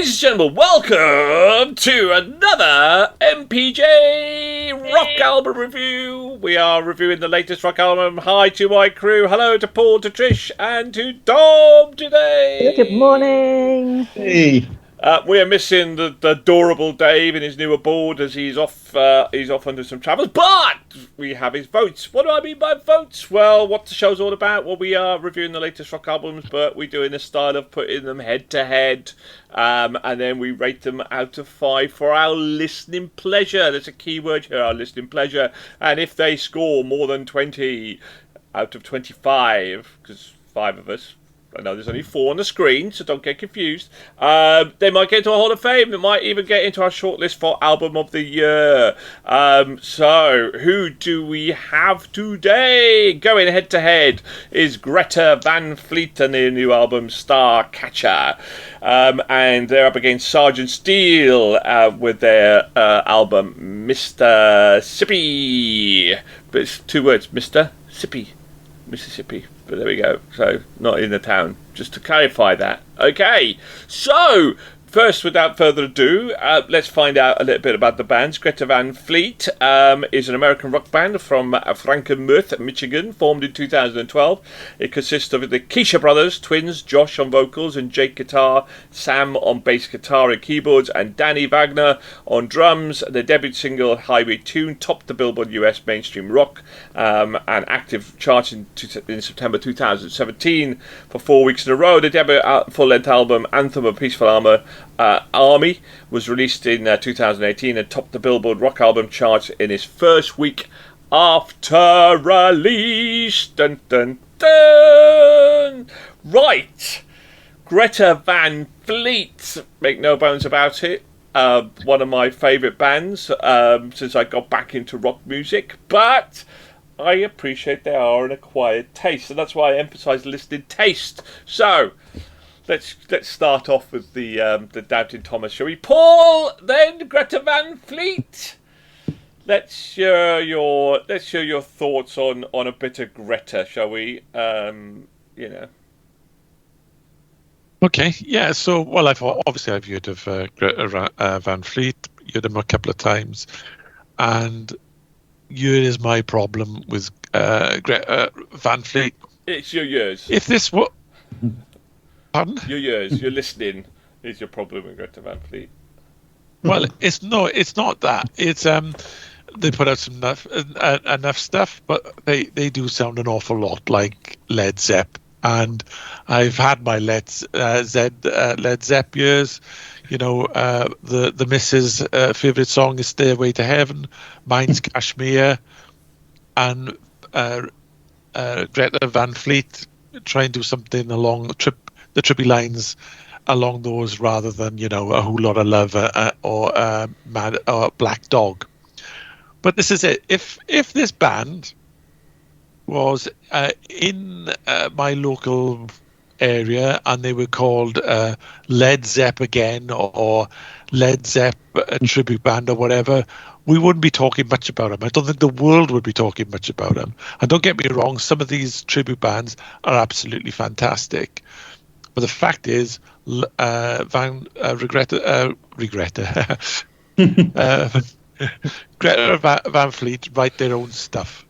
Ladies and gentlemen, welcome to another MPJ rock album review. We are reviewing the latest rock album. Hi to my crew. Hello to Paul, to Trish, and to Dom today. Good morning. Hey. We are missing the adorable Dave in his new abode as he's off under some travels. But we have his votes. What do I mean by votes? Well, what the show's all about. Well, we are reviewing the latest rock albums, but we do it in the style of putting them head to head, and then we rate them out of 5 for our listening pleasure. That's a key word here, our listening pleasure. And if they score more than 20 out of 25, because 5 of us. I know there's only 4 on the screen, so don't get confused. They might get into a Hall of Fame. They might even get into our shortlist for Album of the Year. So, who do we have today? Going head to head is Greta Van Fleet and their new album Starcatcher. And they're up against Sergeant Steel with their album Mr. Sippi. But it's 2 words, Mr. Sippi. Mississippi. But there we go. So, not in the town. Just to clarify that. Okay. So, first, without further ado, let's find out a little bit about the bands. Greta Van Fleet is an American rock band from Frankenmuth, Michigan, formed in 2012. It consists of the Keisha brothers, twins, Josh on vocals and Jake guitar, Sam on bass guitar and keyboards, and Danny Wagner on drums. The debut single, Highway Tune, topped the Billboard US mainstream rock and active charts in September 2017 for 4 weeks in a row. The debut full-length album, Anthem of Peaceful Army, was released in 2018 and topped the Billboard Rock Album charts in its first week after release. Dun, dun, dun. Right. Greta Van Fleet, make no bones about it. One of my favourite bands since I got back into rock music, but I appreciate they are an acquired taste, and that's why I emphasise listening taste. So, let's start off with the Doubting Thomas, shall we? Paul, then Greta Van Fleet. Let's hear your thoughts on a bit of Greta, shall we? Okay, yeah. So, well, I've heard of Greta Van Fleet. Heard them a couple of times, and here is my problem with Greta Van Fleet. It's your years. If this were, pardon? Your years. Your listening is your problem with Greta Van Fleet. Well, it's not that. It's they put out some enough stuff, but they do sound an awful lot like Led Zepp. And I've had my Led Zepp years. You know, the missus' favourite song is "Stairway to Heaven." Mine's "Kashmir," and Greta Van Fleet try and do something along the trippy lines along those, rather than A Whole Lot of Love or Mad or Black Dog. But this is it. If this band was in my local area and they were called Led Zepp again or Led Zepp a tribute band or whatever, we wouldn't be talking much about them. I don't think the world would be talking much about them. And don't get me wrong, some of these tribute bands are absolutely fantastic. But the fact is, Greta Van Fleet write their own stuff.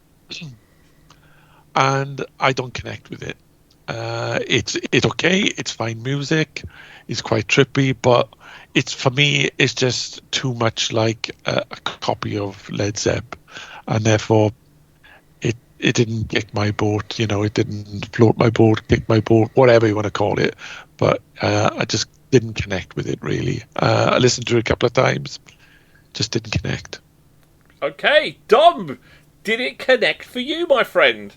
And I don't connect with it. It's okay. It's fine music. It's quite trippy, but for me, it's just too much like a copy of Led Zepp, and therefore, it didn't kick my boat. It didn't float my boat, kick my boat, whatever you want to call it. But I just didn't connect with it really. I listened to it a couple of times, just didn't connect. Okay, Dom, did it connect for you, my friend?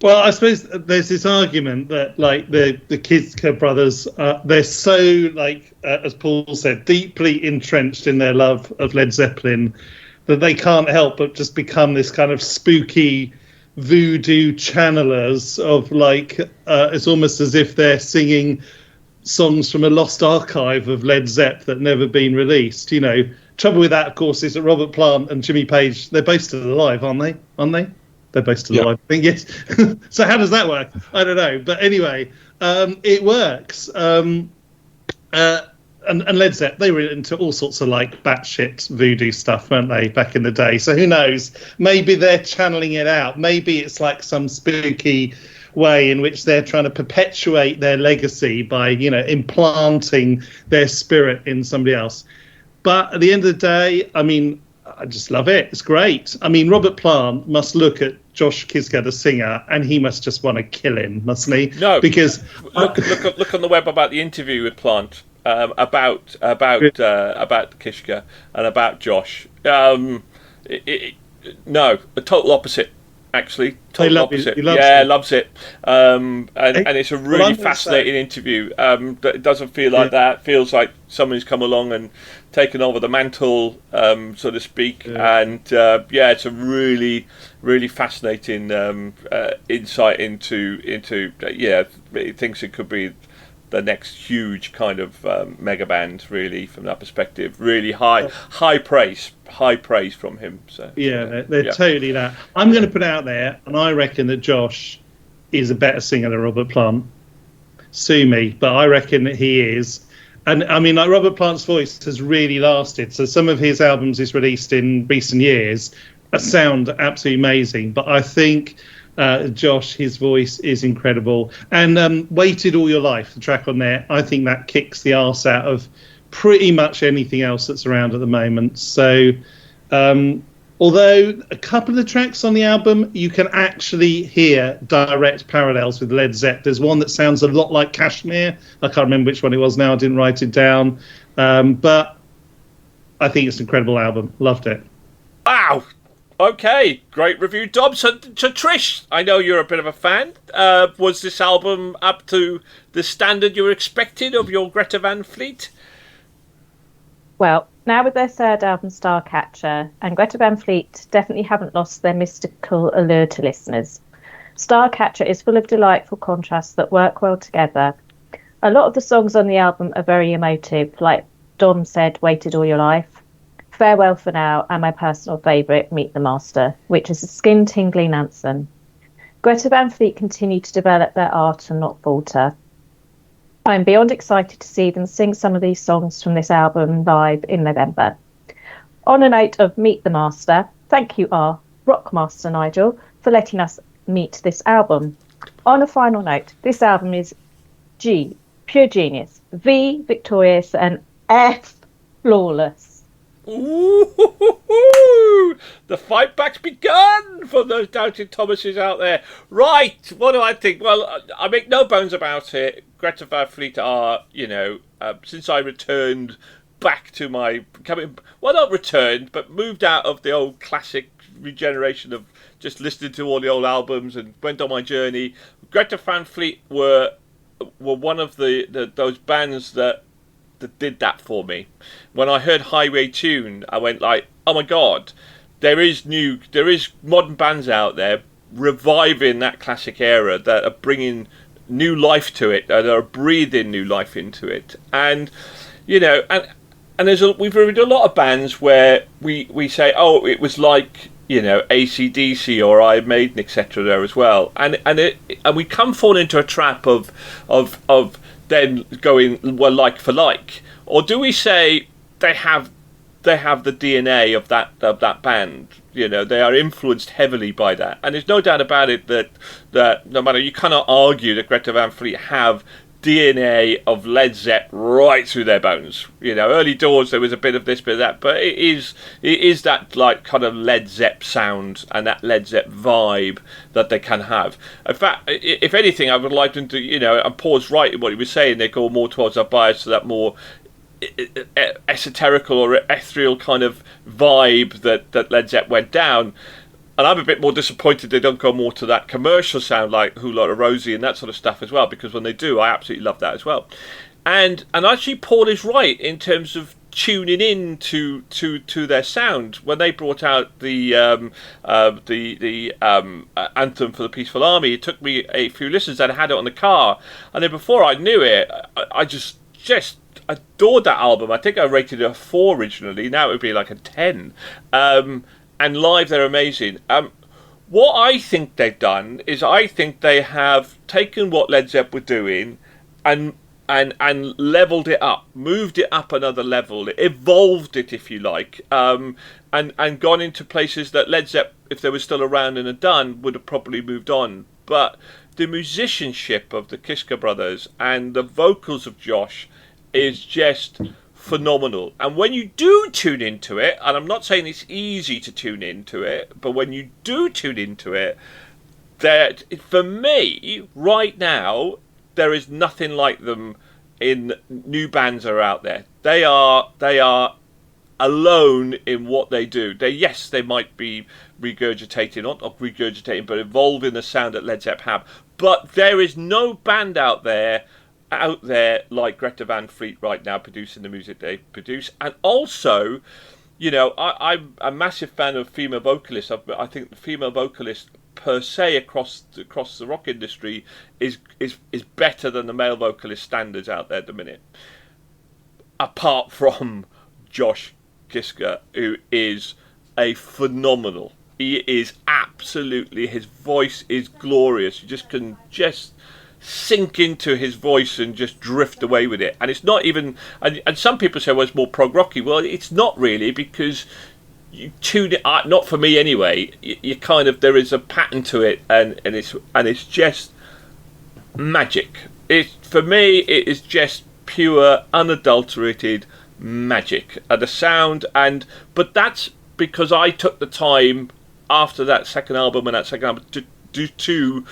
Well, I suppose there's this argument that, like, the Keisha brothers, they're so, as Paul said, deeply entrenched in their love of Led Zeppelin that they can't help but just become this kind of spooky voodoo channelers of, it's almost as if they're singing songs from a lost archive of Led Zepp that never been released. Trouble with that, of course, is that Robert Plant and Jimmy Page, they're both still alive, aren't they? They're both still alive, I think, yes. So how does that work? I don't know. But anyway, it works. and Led Zepp, they were into all sorts of like batshit voodoo stuff, weren't they, back in the day? So who knows? Maybe they're channeling it out. Maybe it's like some spooky way in which they're trying to perpetuate their legacy by, implanting their spirit in somebody else. But at the end of the day, I mean, I just love it. It's great. I mean, Robert Plant must look at Josh Kisga, the singer, and he must just want to kill him, mustn't he? No, because look on the web about the interview with Plant, about Kishka and about Josh. No, the total opposite. Actually, total opposite. Loves it. And it's a really fascinating interview. It doesn't feel like that. It feels like someone's come along and taken over the mantle, so to speak. Yeah. And it's a really, really fascinating insight into. He thinks it could be the next huge kind of mega band, really, from that perspective. Really high praise from him. So they're totally that. I'm going to put it out there, and I reckon that Josh is a better singer than Robert Plant. Sue me, but I reckon that he is. And I mean, like, Robert Plant's voice has really lasted. So some of his albums he's released in recent years sound absolutely amazing. But I think Josh, his voice is incredible. And Waited All Your Life, the track on there, I think that kicks the arse out of pretty much anything else that's around at the moment. So although a couple of the tracks on the album, you can actually hear direct parallels with Led Zepp. There's one that sounds a lot like Kashmir. I can't remember which one it was now. I didn't write it down. But I think it's an incredible album. Loved it. Wow. Okay, great review, Dom. So Trish, I know you're a bit of a fan. Was this album up to the standard you were expecting of your Greta Van Fleet? Well, now with their third album, Starcatcher, and Greta Van Fleet definitely haven't lost their mystical allure to listeners. Starcatcher is full of delightful contrasts that work well together. A lot of the songs on the album are very emotive, like Dom said, Waited All Your Life, Farewell for Now, and my personal favourite, Meet the Master, which is a skin-tingling anthem. Greta Van Fleet continue to develop their art and not falter. I'm beyond excited to see them sing some of these songs from this album live in November. On a note of Meet the Master, thank you, our Rockmaster Nigel, for letting us meet this album. On a final note, this album is G, pure genius, V, victorious, and F, flawless. Ooh, the fight back's begun for those doubting Thomases out there. Right, what do I think? Well, I make no bones about it. Greta Van Fleet are, since I returned back to my not returned, but moved out of the old classic regeneration of just listening to all the old albums and went on my journey. Greta Van Fleet were one of those bands that did that for me. When I heard Highway Tune, I went like, oh my god, there is modern bands out there reviving that classic era that are bringing new life to it, that are breathing new life into it. And and we've reviewed a lot of bands where we say, oh, it was like AC/DC or Iron Maiden, etc. there as well, and we fall into a trap of then going, well, like for like, or do we say they have the DNA of that band? They are influenced heavily by that, and there's no doubt about it that no matter, you cannot argue that Greta Van Fleet have DNA of Led Zepp right through their bones. Early doors there was a bit of this, bit of that, but it is that like kind of Led Zepp sound and that Led Zepp vibe that they can have. In fact, if anything, I would like them to, and Paul's right in what he was saying, they go more towards that bias to that more esoterical or ethereal kind of vibe that Led Zepp went down. And I'm a bit more disappointed they don't go more to that commercial sound like Who Lotta Rosie and that sort of stuff as well, because when they do, I absolutely love that as well. And actually, Paul is right in terms of tuning in to their sound. When they brought out the anthem for the Peaceful Army, it took me a few listens, and I had it on the car, and then before I knew it, I just adored that album. I think I rated it a 4 originally. Now it would be like a 10. And live, they're amazing. What I think they've done is I think they have taken what Led Zepp were doing and and leveled it up, moved it up another level, evolved it, if you like, and gone into places that Led Zepp, if they were still around and had done, would have probably moved on. But the musicianship of the Kiska brothers and the vocals of Josh is just phenomenal. And when you do tune into it, and I'm not saying it's easy to tune into it, but when you do tune into it, that for me right now, there is nothing like them in new bands that are out there. They are alone in what they do. They might be regurgitating, not regurgitating, but evolving the sound that Led Zepp have. But there is no band out there like Greta Van Fleet right now producing the music they produce. And also, you know, I'm a massive fan of female vocalists. I think the female vocalist per se across the rock industry is better than the male vocalist standards out there at the minute. Apart from Josh Kiska, who is a phenomenal. He is absolutely, his voice is glorious. You just can sink into his voice and just drift away with it. And it's not even, and some people say, well, it's more prog rocky. Well, it's not really, because you tune it, not for me anyway. You kind of, there is a pattern to it, and it's just magic. For me, it is just pure, unadulterated magic. The sound, but that's because I took the time after that second album to tune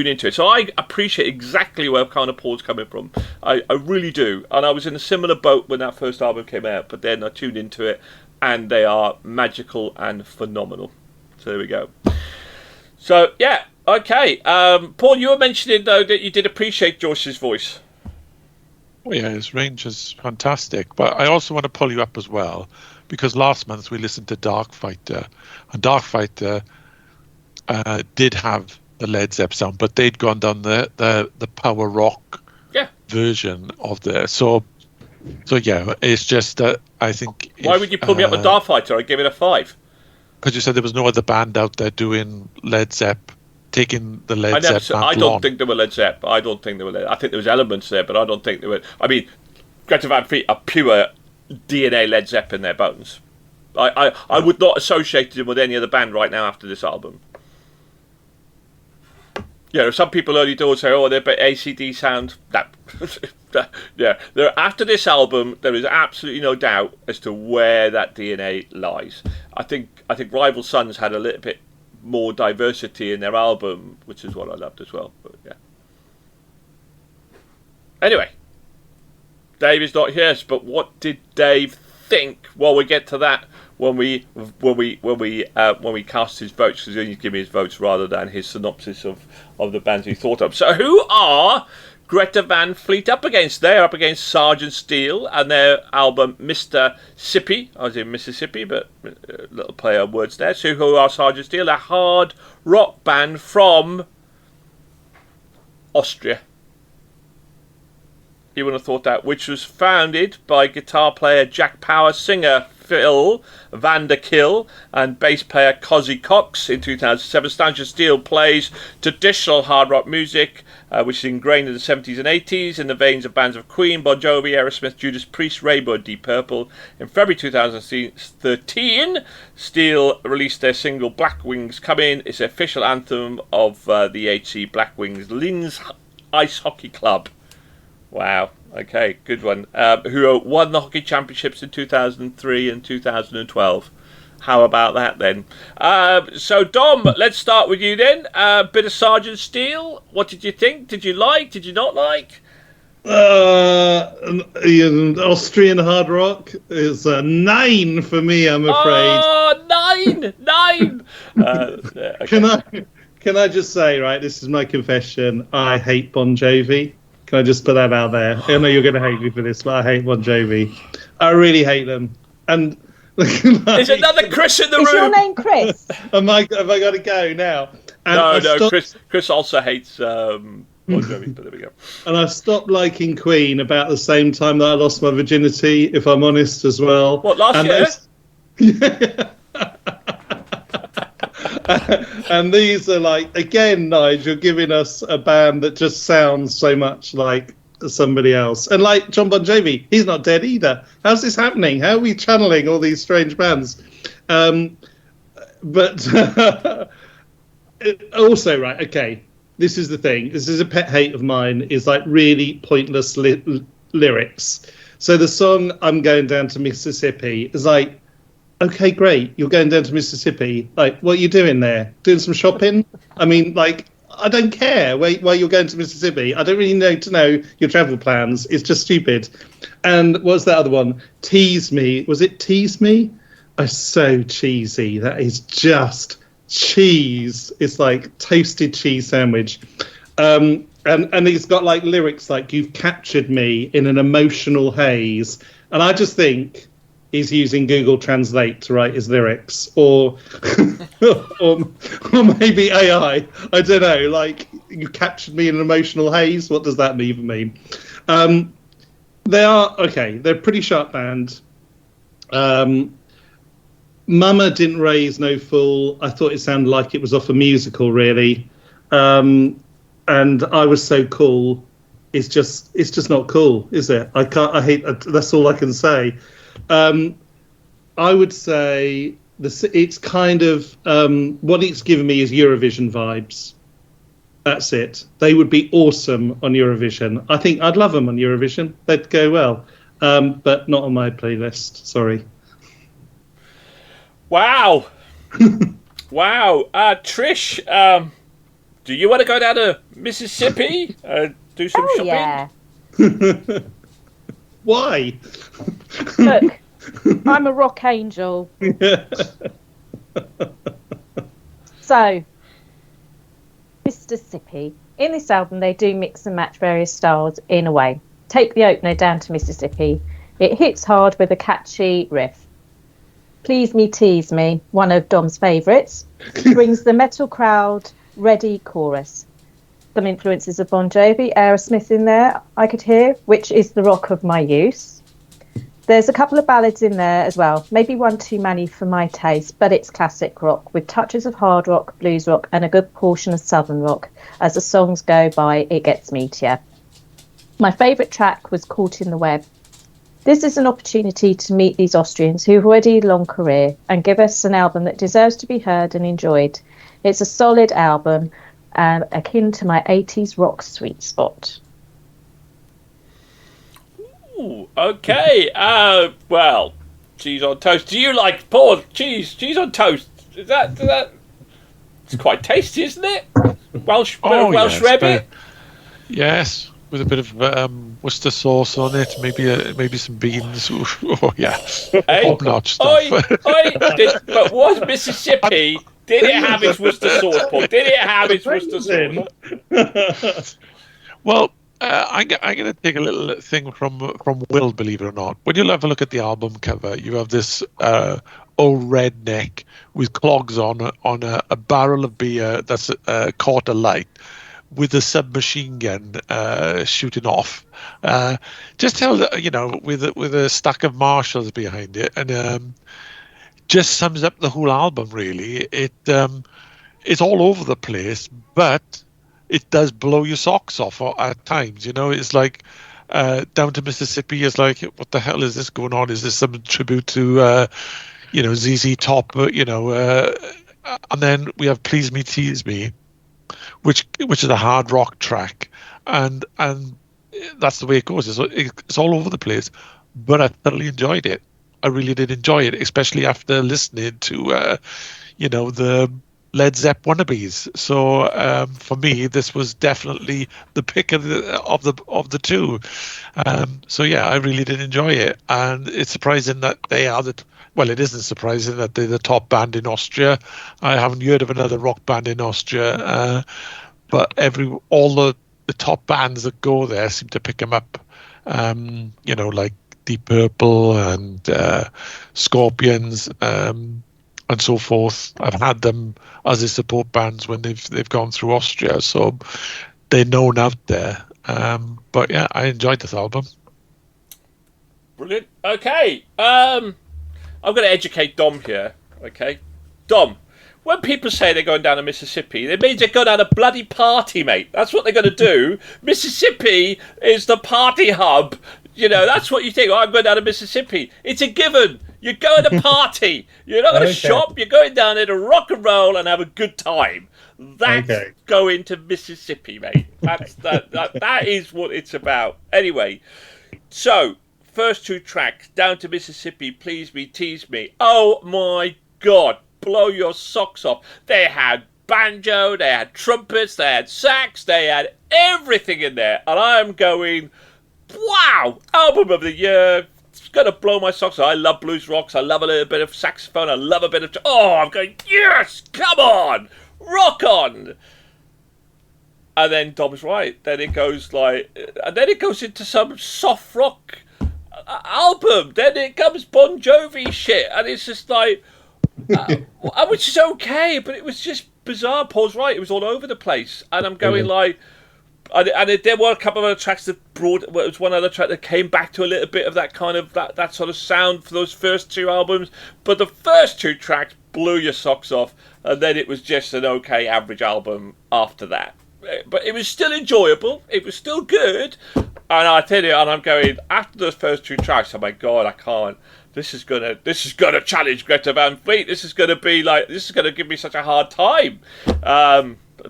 into it. So I appreciate exactly where kind of Paul's coming from. I really do. And I was in a similar boat when that first album came out, but then I tuned into it, and they are magical and phenomenal. So there we go. So yeah, okay. Paul, you were mentioning though that you did appreciate Josh's voice. Oh yeah, his range is fantastic. But I also want to pull you up as well, because last month we listened to Darkfighter, and Darkfighter did have the Led Zepp sound, but they'd gone down the power rock version of the so yeah, it's just that I think. Why would you pull me up with Darkfighter? I'd give it a 5. Because you said there was no other band out there doing Led Zepp, taking the Led Zepp. I don't think they were Led Zepp. I don't think they were Led. I think there was elements there, but I don't think they were. I mean, Greta Van Fleet are pure DNA Led Zepp in their bones. I would not associate them with any other band right now after this album. Yeah, some people early doors say, "Oh, they're ACD sound." Yeah, after this album, there is absolutely no doubt as to where that DNA lies. I think Rival Sons had a little bit more diversity in their album, which is what I loved as well. But yeah. Anyway, Dave is not here, but what did Dave think? Well, we get to that when we cast his votes, because he's giving his votes rather than his synopsis of the bands he thought of. So who are Greta Van Fleet up against? They're up against Sergeant Steel and their album Mr. Sippi. I was in Mississippi, but a little play on words there. So who are Sergeant Steel? A hard rock band from Austria. You would have thought that, which was founded by guitar player Jack Power, singer Phil Vanderkill, and bass player Cozzy Cox. In 2007, Sergeant Steel plays traditional hard rock music, which is ingrained in the 70s and 80s in the veins of bands of Queen, Bon Jovi, Aerosmith, Judas Priest, Rainbow, Deep Purple. In February 2013, Steel released their single Black Wings Come In. It's the official anthem of the HC Black Wings Linz Ice Hockey Club. Wow. Okay, good one. Who won the hockey championships in 2003 and 2012. How about that then? So Dom, let's start with you then. Bit of Sergeant Steel. What did you think? Did you like? Did you not like? Austrian hard rock is a 9 for me, I'm afraid. Oh, 9! Okay. Can I just say, right, this is my confession. I hate Bon Jovi. Can I just put that out there? I know you're going to hate me for this, but I hate Bon Jovi. I really hate them. And there's another Chris in the room. Is your name Chris? Have I got to go now? And no. Chris also hates Bon Jovi, but there we go. And I stopped liking Queen about the same time that I lost my virginity, if I'm honest, as well. What, last year? And these are like, again, Nigel, giving us a band that just sounds so much like somebody else. And like John Bon Jovi, he's not dead either. How's this happening? How are we channeling all these strange bands? But also, right, okay, this is the thing. This is a pet hate of mine, is like really pointless lyrics. So the song I'm Going Down to Mississippi is like, okay, great, you're going down to Mississippi. Like, what are you doing there? Doing some shopping? I mean, like, I don't care why you're going to Mississippi. I don't really need to know your travel plans. It's just stupid. And what's that other one? Tease Me. Was it Tease Me? Oh, so cheesy. That is just cheese. It's like toasted cheese sandwich. And it's got like lyrics like, you've captured me in an emotional haze. And I just think he's using Google Translate to write his lyrics, or maybe AI. I don't know. Like, you captured me in an emotional haze. What does that even mean? They are okay. They're a pretty sharp band. Mama Didn't Raise No Fool. I thought it sounded like it was off a musical, really. And I Was So Cool. It's just not cool, is it? I hate. That's all I can say. I would say it's kind of what it's given me is Eurovision vibes. That's it. They would be awesome on Eurovision. I think I'd love them on Eurovision. They'd go well, but not on my playlist. Sorry. Wow. Wow. Trish, do you want to go down to Mississippi? Do some shopping? Yeah. Why? Look, I'm a rock angel. So, Mississippi. In this album, they do mix and match various styles in a way. Take the opener, Down to Mississippi. It hits hard with a catchy riff. Please Me, Tease Me, one of Dom's favourites, brings the metal crowd ready chorus. Some influences of Bon Jovi, Aerosmith in there, I could hear, which is the rock of my youth. There's a couple of ballads in there as well, maybe one too many for my taste, but it's classic rock with touches of hard rock, blues rock, and a good portion of southern rock. As the songs go by, it gets meatier. My favourite track was Caught in the Web. This is an opportunity to meet these Austrians who've already a long career and give us an album that deserves to be heard and enjoyed. It's a solid album, akin to my 80s rock sweet spot. Ooh, okay. Well, cheese on toast. Do you like cheese on toast? Is that? It's quite tasty, isn't it? Welsh rabbit. Yes, with a bit of Worcester sauce on it, maybe some beans. Oh yeah, top-notch stuff. But was Mississippi? Did it have its Worcester sauce, Paul? Did it have its Worcester sauce? Well, I'm going to take a little thing from Will, believe it or not. When you have a look at the album cover, you have this old redneck with clogs on a barrel of beer that's caught alight with a submachine gun shooting off. Just tell with a stack of Marshalls behind it, and just sums up the whole album. Really, it's all over the place, but it does blow your socks off at times. It's like Down to Mississippi is like, what the hell is this going on? Is this some tribute to ZZ Top? And then we have Please Me, Tease Me, which is a hard rock track, and that's the way it goes. It's all over the place, but I thoroughly enjoyed it. I really did enjoy it, especially after listening to the Led Zepp wannabes. So for me, this was definitely the pick of the two. So yeah, I really did enjoy it, and it's surprising that they are it isn't surprising that they're the top band in Austria. I haven't heard of another rock band in Austria, but all the top bands that go there seem to pick them up. Like Deep Purple and Scorpions. And so forth. I've had them as a support bands when they've gone through Austria, so they're known out there. But yeah, I enjoyed this album. Brilliant. Okay, I'm going to educate Dom here. Okay, Dom, when people say they're going down to Mississippi, it means they're going down a bloody party, mate. That's what they're going to do. Mississippi is the party hub. You know, that's what you think. Oh, I'm going down to Mississippi. It's a given. You're going to party. You're not going to shop. You're going down there to rock and roll and have a good time. That's going to Mississippi, mate. That is what it's about. Anyway, so first 2 tracks, Down to Mississippi, Please Me, Tease Me. Oh my God, blow your socks off. They had banjo, they had trumpets, they had sax, they had everything in there. And I'm going, wow, album of the year. It's going to blow my socks off. I love blues rocks. I love a little bit of saxophone. I love a bit of... Oh, I'm going, yes, come on, rock on. And then Dom's right. Then it goes and then it goes into some soft rock album. Then it comes Bon Jovi shit. And it's just like, which is okay, but it was just bizarre. Paul's right. It was all over the place. And I'm going and there were a couple of other tracks that brought. Well, it was one other track that came back to a little bit of that kind of that sort of sound for those first 2 albums. But the first 2 tracks blew your socks off, and then it was just an okay average album after that. But it was still enjoyable. It was still good. And I tell you, and I'm going after those first 2 tracks. Oh my God, I can't. This is gonna challenge Greta Van Fleet. This is gonna give me such a hard time.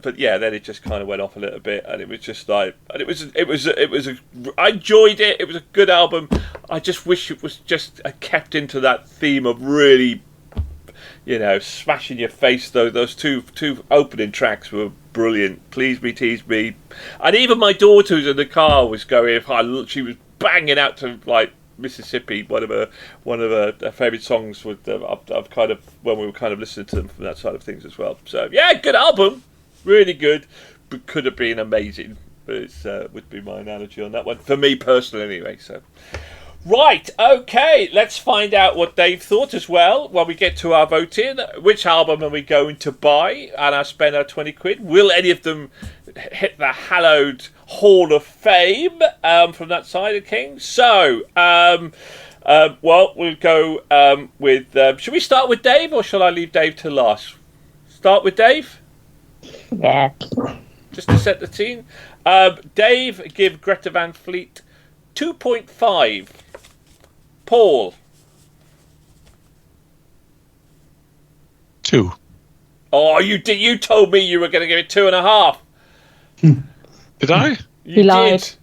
But yeah, then it just kind of went off a little bit, and it was just like, and I enjoyed it. It was a good album. I just wish it was just kept into that theme of really, you know, smashing your face. Though those two opening tracks were brilliant. Please Me, Tease Me, and even my daughter who's in the car was going. She was banging out to like Mississippi, one of her favourite songs. I've kind of when we were kind of listening to them from that side of things as well. So yeah, good album. Really good, but could have been amazing. Would be my analogy on that one. For me personally, anyway. So, right, okay, let's find out what Dave thought as well when we get to our voting. Which album are we going to buy? And I spend our 20 quid. Will any of them hit the hallowed Hall of Fame from that side of King? So, well, we'll go with... should we start with Dave, or shall I leave Dave to last? Start with Dave? Yeah. Just to set the scene. Dave, give Greta Van Fleet 2.5. Paul? 2. Oh, you did. You told me you were going to give it 2.5. Did I? You lied. did.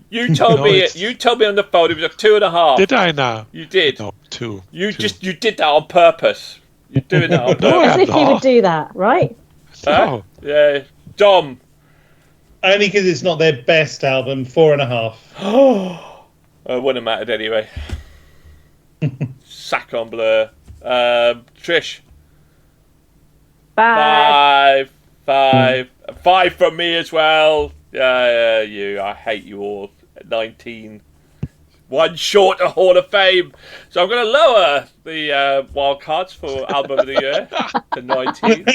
You told me. You told me on the phone it was a 2.5. Did I now? You did. No, 2. You did that on purpose. You're doing that on purpose. No, As if you would do that, right? No. Yeah, Dom. Only because it's not their best album. 4.5. It wouldn't have mattered anyway. Sack on Blur. Trish. 5. 5 from me as well. Yeah, I hate you all. 19. One short of Hall of Fame. So I'm going to lower the wild cards for Album of the Year to 19.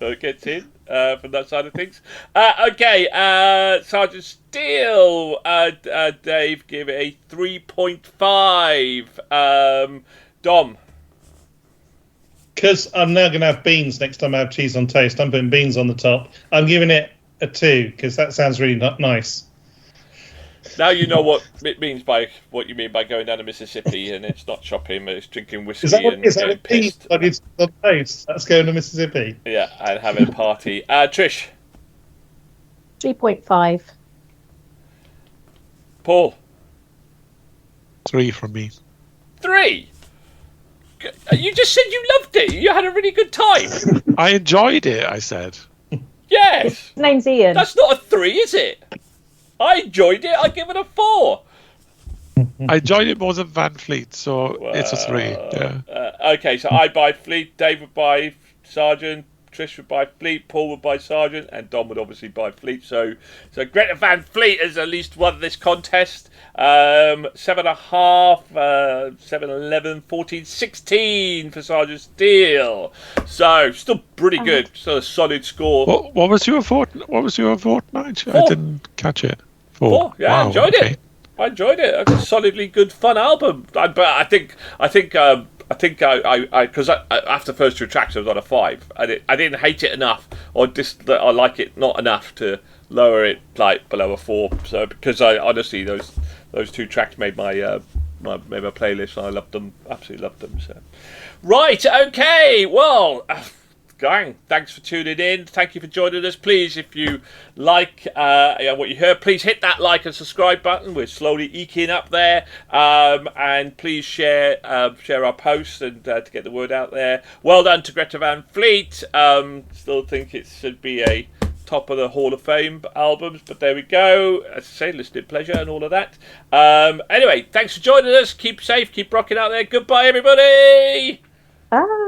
So it gets in from that side of things. Okay, Sergeant Steele. Dave gave it a 3.5. Dom. Because I'm now going to have beans next time I have cheese on toast. I'm putting beans on the top. I'm giving it a 2 because that sounds really nice. Now you know what it means by what you mean by going down to Mississippi, and it's not shopping, but it's drinking whiskey and getting pissed. That's going to Mississippi. Yeah, and having a party. Trish. 3.5. Paul. 3 from me. 3. You just said you loved it. You had a really good time. I enjoyed it, I said. Yes. His name's Ian. That's not a 3, is it? I enjoyed it. I give it a 4. I enjoyed it more than Van Fleet, so it's a 3. Yeah. Okay, so I buy Fleet, Dave would buy Sergeant, Trish would buy Fleet, Paul would buy Sergeant, and Dom would obviously buy Fleet. So Greta Van Fleet has at least won this contest. 7.5, 7, 11, 14, 16 for Sergeant Steele. So still pretty good. Still a solid score. What was your vote? What was your vote, Nigel? 4. I didn't catch it. 4. 4. Yeah, wow, I enjoyed it. I enjoyed it. It's a solidly good, fun album. But I think think because after the first two tracks I was on a 5, and I didn't hate it enough, or just I like it not enough to lower it like below a 4. So because I honestly those two tracks made my playlist, and I loved them, absolutely loved them. So right, okay, well. Gang, thanks for tuning in. Thank you for joining us. Please, if you like what you heard, please hit that like and subscribe button. We're slowly eking up there, and please share our posts and to get the word out there. Well done to Greta Van Fleet. Still think it should be a top of the Hall of Fame albums, but there we go. As I say, listening pleasure and all of that. Anyway, thanks for joining us. Keep safe, keep rocking out there. Goodbye, everybody. Bye.